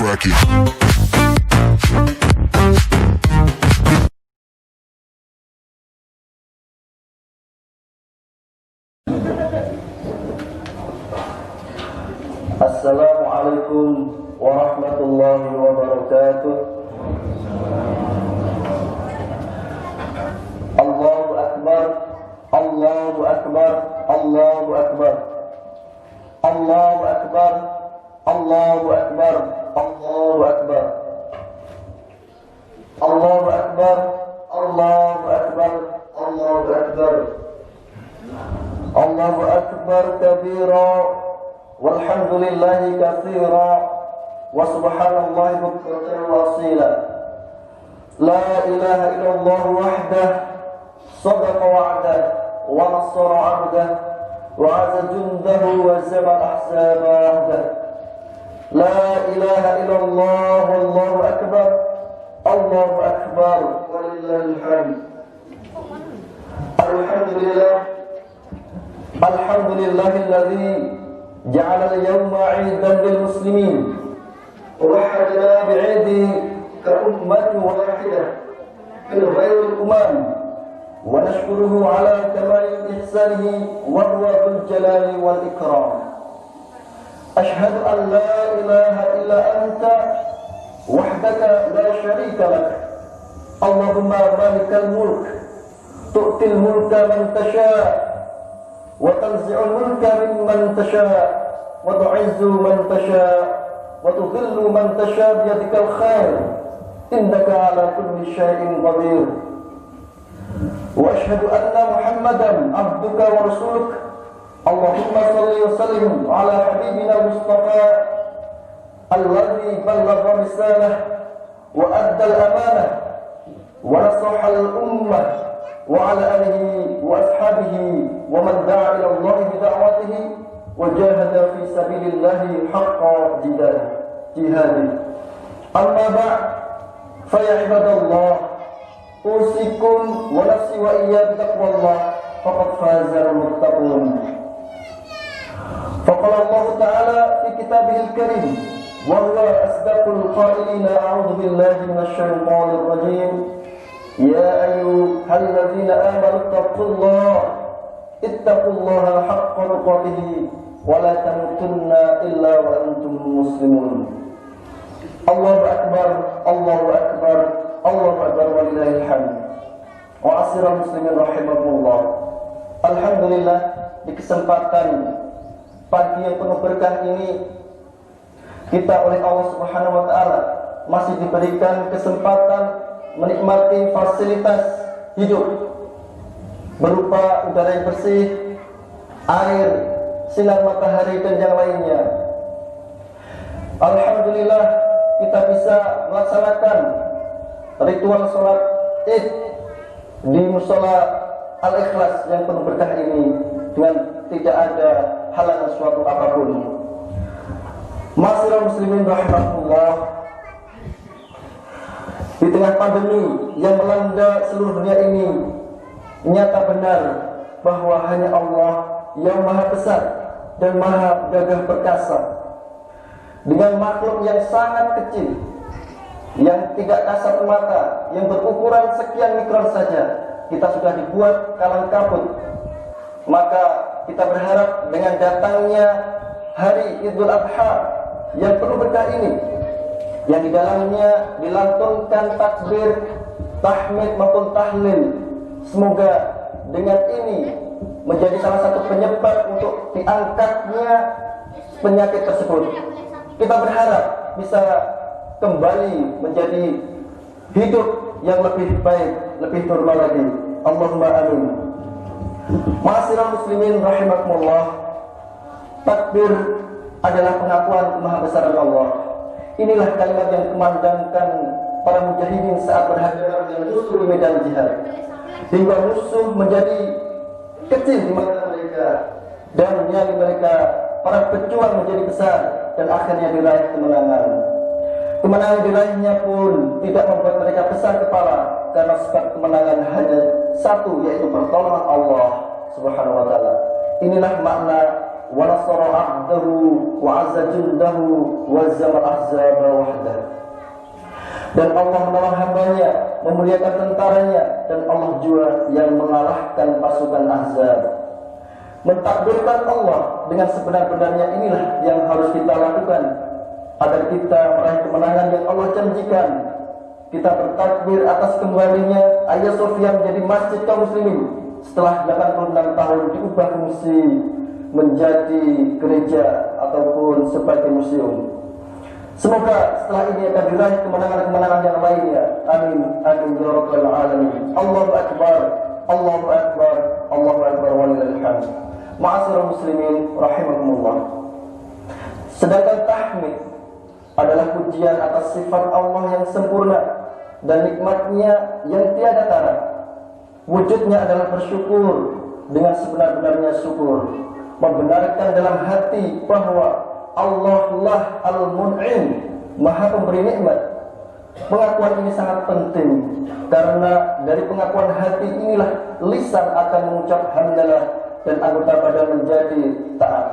crack it. Assalamualaikum warahmatullahi wabarakatuh. Allahu Akbar, Allahu Akbar, Allahu Akbar, Allahu Akbar, Allahu Akbar, Allahu Akbar, Allahu Akbar, Allahu Akbar, Allahu Akbar, Allahu Akbar kabira. Walhamdulillahi katsira wa subhanallahi bukratan wa asila. La ilaha illallah wahdah sadaqa wa'dah wa nasara 'abdah wa 'azza jundahu wa zama ahzabah. La ilaha illallah wallahu akbar. Allahu akbar walillahil hamd. Alhamdulillah. Alhamdulillahilladzi جعل اليوم عيدا للمسلمين ووحدنا بعيده كأمة واحدة في غير الأمم ونشكره على كمال إحسانه وهو ذو الجلال والإكرام. أشهد أن لا إله إلا أنت وحدك لا شريك لك اللهم مالك الملك تؤتي الملك من تشاء وتنزع الملك ممن تشاء وتعز من تشاء وتذل من تشاء بيدك الخير إنك على كل شيء قدير. وأشهد أن محمدا عبدك ورسولك اللهم صل وسلم على حبيبنا المصطفى الذي بلغ رسالة وأدى الأمانة ونصح الأمة وعلى آله وأصحابه ومن دعا إلى الله بدعوته وجاهد في سبيل الله حق جهاده. أما بعد فيا عباد الله أوصيكم ونفسي وإياكم بتقوى الله فقد فاز المتقون. فقال الله تعالى في كتابه الكريم وهو أصدق القائلين أعوذ بالله من الشيطان الرجيم يا أيها الذين آمنوا اتقوا الله حق تقاته ولا تموتن إلا وأنتم مسلمون. الله أكبر الله أكبر الله أكبر ولله الحمد. Wa'asyiral muslimin rahimakumullah. Alhamdulillah, di kesempatan pagi yang penuh berkah ini kita oleh Allah Subhanahu wa taala masih diberikan kesempatan menikmati fasilitas hidup berupa udara yang bersih, air, sinar matahari dan yang lainnya. Alhamdulillah kita bisa melaksanakan ritual sholat Id di musola Al-Ikhlas yang penuh berkah ini dengan tidak ada halangan suatu apapun. Ma'asyiral muslimin rahimakumullah. Di tengah pandemi yang melanda seluruh dunia ini, nyata benar bahwa hanya Allah yang maha besar dan maha gagah perkasa. Dengan makhluk yang sangat kecil, yang tidak kasat mata, yang berukuran sekian mikron saja, kita sudah dibuat kalang kabut. Maka kita berharap dengan datangnya hari Idul Adha yang penuh berkah ini, yang di dalamnya dilantunkan takbir, tahmid maupun tahlil, semoga dengan ini menjadi salah satu penyebab untuk diangkatnya penyakit tersebut. Kita berharap bisa kembali menjadi hidup yang lebih baik, lebih normal lagi. Allahumma amin. Ma'asyiral muslimin rahimakumullah. Takbir adalah pengakuan kemahabesaran Allah. Inilah kalimat yang kumandangkan para mujahidin saat berhadapan dengan musuh di medan jihad, hingga musuh menjadi kecil di mata mereka dan nyali mereka, para pejuang menjadi besar dan akhirnya diraih kemenangan. Kemenangan diraihnya pun tidak membuat mereka besar kepala, karena sebab kemenangan hanya satu, yaitu pertolongan Allah Subhanahu wa taala. Inilah makna wa nasara 'abdahu wa 'azza jundahu wa zama al-ahzaba wahdah. Dan Allah menolong hambanya, memuliakan tentaranya, dan Allah juga yang mengalahkan pasukan Ahzab. Mentakbirkan Allah dengan sebenar-benarnya inilah yang harus kita lakukan agar kita meraih kemenangan yang Allah janjikan. Kita bertakbir atas kembalinya Hagia Sophia menjadi masjid kaum muslimin setelah 86 tahun diubah fungsi menjadi gereja ataupun sebagai museum. Semoga setelah ini akan diraih kemenangan-kemenangan yang lainnya. Amin. Amin ya rabbal alamin. Allahu akbar. Allahu akbar. Allahu akbar walillahil hamd. Ma'asyiral muslimin rahimakumullah. Sedangkan tahmid adalah pujian atas sifat Allah yang sempurna dan nikmatnya yang tiada tara. Wujudnya adalah bersyukur dengan sebenar-benarnya syukur, membenarkan dalam hati bahwa Allah lah Al-Mun'im, Maha Pemberi nikmat. Pengakuan ini sangat penting karena dari pengakuan hati inilah lisan akan mengucap hamdalah dan anggota badan menjadi taat.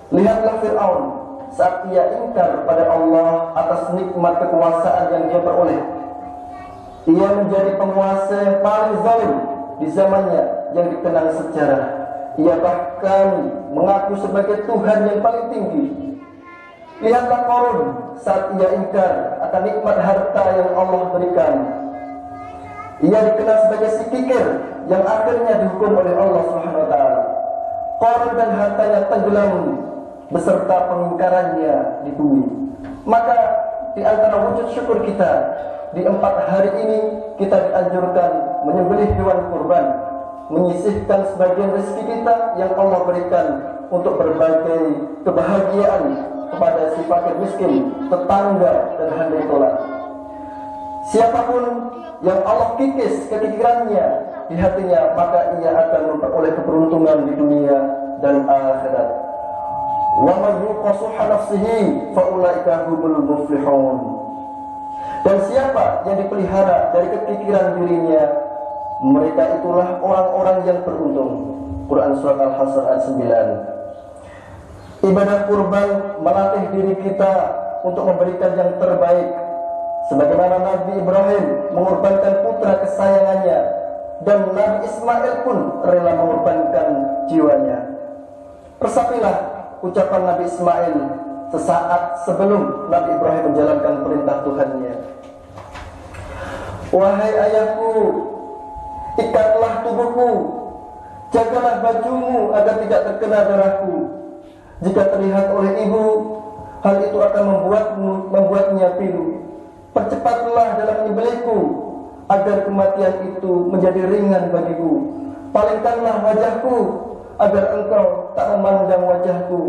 Lihatlah Fir'aun saat ia ingkar pada Allah atas nikmat kekuasaan yang dia peroleh. Ia menjadi penguasa yang paling zalim di zamannya yang dikenang sejarah. Ia bahkan mengaku sebagai Tuhan yang paling tinggi. Lihatlah Qarun saat ia ingkar akan nikmat harta yang Allah berikan. Ia dikenal sebagai si kikir yang akhirnya dihukum oleh Allah Subhanahu wa taala. Qarun dan hartanya tenggelam beserta pengingkarannya di bumi. Maka di antara wujud syukur kita di 4 hari ini kita dianjurkan menyembelih hewan kurban, menyisihkan sebagian rezeki kita yang Allah berikan untuk berbagai kebahagiaan kepada si fakir miskin, tetangga, dan handai tolan. Siapapun yang Allah kikis kekikirannya di hatinya, maka ia akan memperoleh keberuntungan di dunia dan akhirat. Wa man yuqa shuhha nafsihi fa ulaika humul muflihun. Dan siapa yang dipelihara dari kekikiran dirinya, mereka itulah orang-orang yang beruntung. Quran Surat Al-Hasr ayat 9. Ibadah kurban melatih diri kita untuk memberikan yang terbaik, sebagaimana Nabi Ibrahim mengorbankan putra kesayangannya, dan Nabi Ismail pun rela mengorbankan jiwanya. Resapilah ucapan Nabi Ismail sesaat sebelum Nabi Ibrahim menjalankan perintah Tuhannya. Wahai ayahku, ikatlah tubuhku, jagalah bajumu agar tidak terkena darahku. Jika terlihat oleh ibu, hal itu akan membuatnya pilu. Percepatlah dalam menyembelihku, agar kematian itu menjadi ringan bagiku. Palingkanlah wajahku, agar engkau tak memandang wajahku,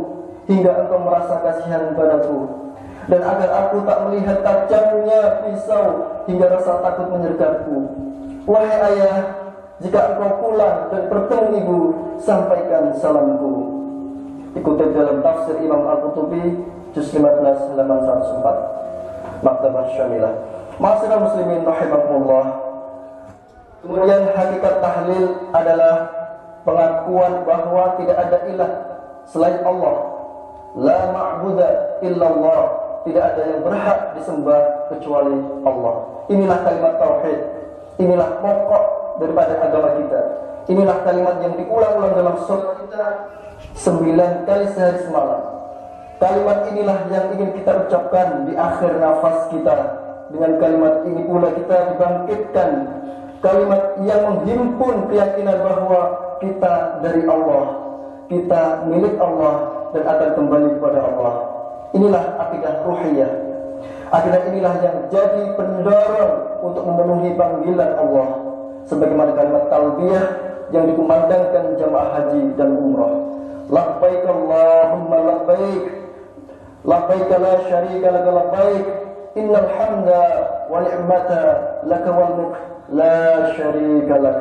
hingga engkau merasa kasihan padaku, dan agar aku tak melihat tajamnya pisau, hingga rasa takut menyergapku. Wahai ayah, jika engkau pulang dan bertemu ibu, sampaikan salamku. Ikuti dalam tafsir Imam Al-Qurtubi juz 15 halaman 104, Maktabah Syamilah. Ma'asyiral muslimin rahimakumullah. Kemudian hakikat tahlil adalah pengakuan bahwa tidak ada ilah selain Allah. La ma'buda illallah. Tidak ada yang berhak disembah kecuali Allah. Inilah kalimat tauhid. Inilah pokok daripada agama kita. Inilah kalimat yang diulang-ulang dalam sholat kita 9 kali sehari semalam. Kalimat inilah yang ingin kita ucapkan di akhir nafas kita. Dengan kalimat ini pula kita dibangkitkan. Kalimat yang menghimpun keyakinan bahwa kita dari Allah, kita milik Allah, dan akan kembali kepada Allah. Inilah akidah ruhiyah. Akidah inilah yang jadi pendorong untuk memenuhi panggilan Allah, sebagaimana kalimat talbiyah yang dikumandangkan jamaah haji dan umrah. Labbaik Allahumma labbaik, labbaik la syarika laka labbaik, innal hamda wa ni'mata laka wal mulk la syarika lak.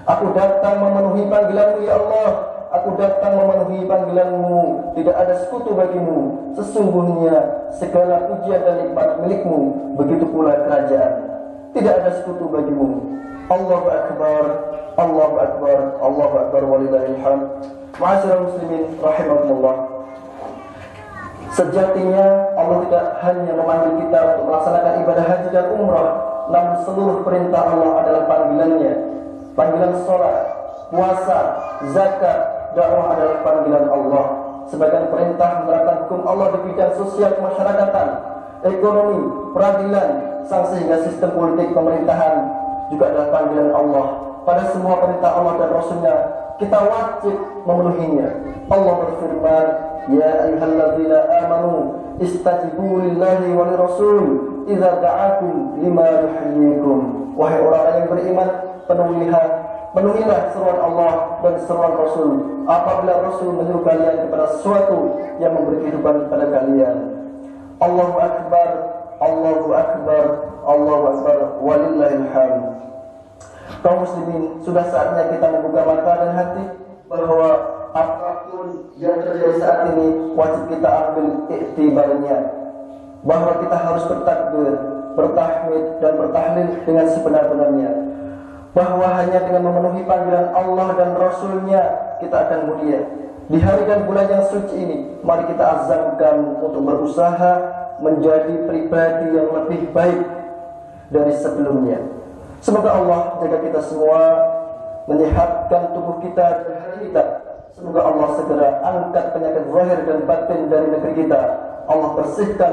Aku datang memenuhi panggilanmu ya Allah. Aku datang memenuhi panggilanmu. Tidak ada sekutu bagimu. Sesungguhnya segala pujian dan nikmat milikmu. Begitu pula kerajaan. Tidak ada sekutu bagimu. Allahu Akbar. Allahu Akbar walillahil hamd. Ma'asyiral muslimin rahimakumullah. Sejatinya Allah tidak hanya memanggil kita untuk melaksanakan ibadah haji dan umrah, namun seluruh perintah Allah adalah panggilannya. Panggilan sholat, puasa, zakat, dakwah adalah panggilan Allah. Sebagian perintah menerapkan hukum Allah di bidang sosial kemasyarakatan, ekonomi, peradilan, sehingga sistem politik pemerintahan juga adalah panggilan Allah. Pada semua perintah Allah dan Rasulnya kita wajib memenuhinya. Allah berfirman, ya ayyuhalladzina amanu istajibu lillahi wa lirrasul idza da'akum lima yuhyikum. Wahai orang yang beriman, penuhilah seruan Allah dan seruan Rasul apabila Rasul menyuruh kalian kepada sesuatu yang memberi kehidupan kepada kalian. Allahu Akbar, Allahu Akbar, Allahu Akbar, walillahil hamd. Kaum muslimin, sudah saatnya kita membuka mata dan hati bahwa apapun yang terjadi saat ini wajib kita ambil iktibarnya, bahwa kita harus bertakbir, bertahmid dan bertahlil dengan sebenar-benarnya, bahwa hanya dengan memenuhi panggilan Allah dan Rasulnya kita akan mulia. Di hari dan bulan yang suci ini, mari kita azamkan untuk berusaha menjadi pribadi yang lebih baik dari sebelumnya. Semoga Allah jaga kita semua, menyehatkan tubuh kita dan hati kita. Semoga Allah segera angkat penyakit zahir dan batin dari negeri kita. Allah bersihkan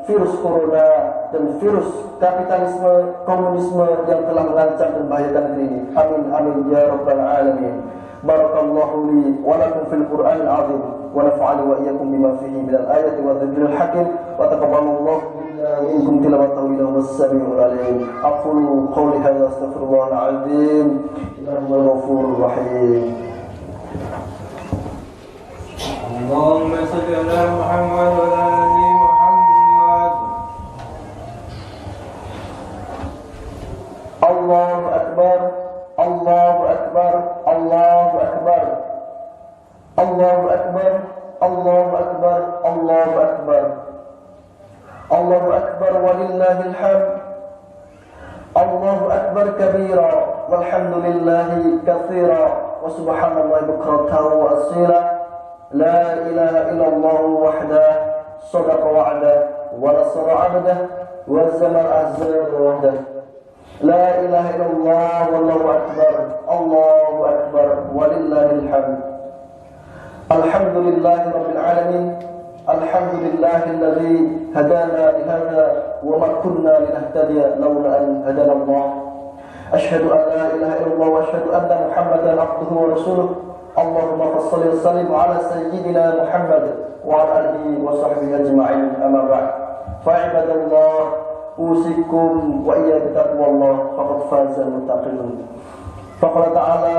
virus corona dan virus kapitalisme, komunisme yang telah mengancam dan membahayakan negeri ini. Amin amin ya rabbal alamin. Barakallahu li wa lakum fil Qur'anil azim wa nafa'ani wa iyyakum bima fihi minal ayati wa dhikril hakim wa taqabbalallahu minkum tilawatahu innahu was-sami'ul 'alim. Aqulu qawli hadza astaghfirullahal 'azim innahu huwal ghafurur rahim. Allahumma shalli ala Muhammad wa ala ali Muhammad. Allahu Akbar, Allahu Akbar, Allahu Akbar, Allahu Akbar, Allahu Akbar, Allahu Akbar, Allahu Akbar walillahil hamd. Allahu Akbar kabira walhamdulillahi katsira wa subhanallahi bukratan wa asila. La ilaha illallah wahdah sadaqa wa'dah wa nasara 'abdah wa zamal ahzab wahdah. La ilaha illallah wallahu akbar, Allahu akbar walillahil hamd. Alhamdulillahi rabbil alamin. Alhamdulillahilladzi hadana li hadza wa ma kunna linahtadiya laula an hadana Allah. Asyhadu an la ilaha illallah wa asyhadu anna Muhammadan abduhu wa rasuluh. Allahumma shalli wa sallim ala sayyidina Muhammad wa ala alihi wa sahbihi ajma'in. Amma ba'd. Fa ibadallah, usikum wa iyyakum bittaqwallah faqad fazal muttaqin. Faqala ta'ala,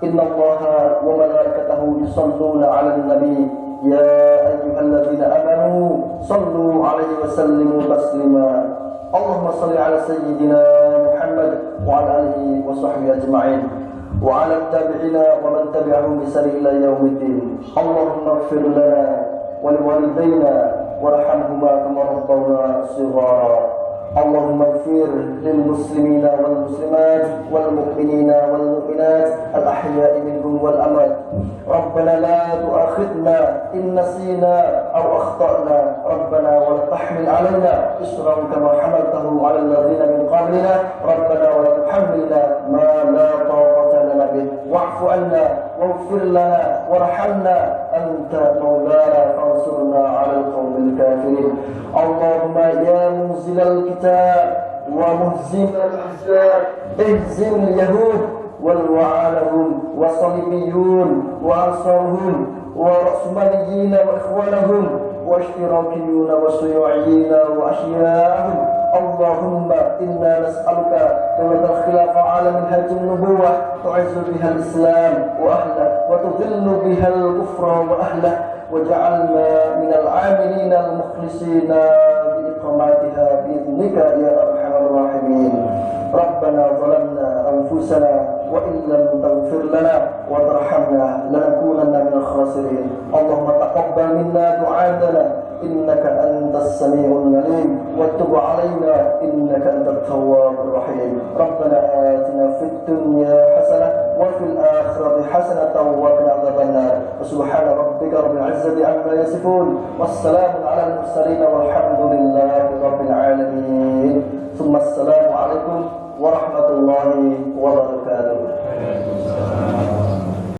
innallaha wa malaikatahu yusalluna 'alan nabi ya ayyuhalladzina amanu sallu 'alaihi wa sallimu taslima. Allahumma shalli ala sayyidina Muhammad wa ala alihi wa sahbihi ajma'in wa ala tabi'ina wa man tabi'ahum bi ihsan ila yaumiddin. Allahumma ighfir lana wa liwalidayna warhamhuma kama rabbawna shighara. Allahumma ighfir lil muslimina wal muslimat wal mu'minina wal mu'minat al ahya'i minhum wal amwat. Rabbana la tu'akhidna in nasina aw akhtana. Rabbana wa la tahmil 'alaina isran kama hamaltahu 'ala alladhina min qablina. Rabbana wa la tuhammilna ma la taqata lana bih. Wa'fu 'anna waghfir lana warhamna anta maulana fansurna 'alal qawmil kafirin. Allahumma ya munzilal kitab wa muhzimal ahzab ihzim al-yahud wal wa'alahum wa salibiyun wa ansarhum wa rasmaliyyin wa ikhwanahum wa ishtirakiyun wa suyu'iyyin wa ashya'ahum. Allahumma inna nas'aluka dawlatal khilafah 'ala minhaj an-nubuwah tu'izzu biha al-islam wa ahlahu wa tudhillu biha al-kufra wa ahlahu waj'alna minal 'amilina al-mukhlisina bi'iqamatiha bi'idhnika ya arhamar rahimin. Rabbana zalamna anfusana wa in lam taghfir lana wa tarhamna lanakunanna minal khasirin. Allahumma taqabbal minna du'atana innaka أنت السميع العليم وتب علينا إنك أنت التواب الرحيم. ربنا آتنا في الدنيا حسنة وفي الآخرة حسنة وقنا عذاب النار. سبحان ربك رب العزة عما يصفون والسلام على المرسلين والحمد لله رب العالمين. ثم السلام عليكم ورحمة الله وبركاته.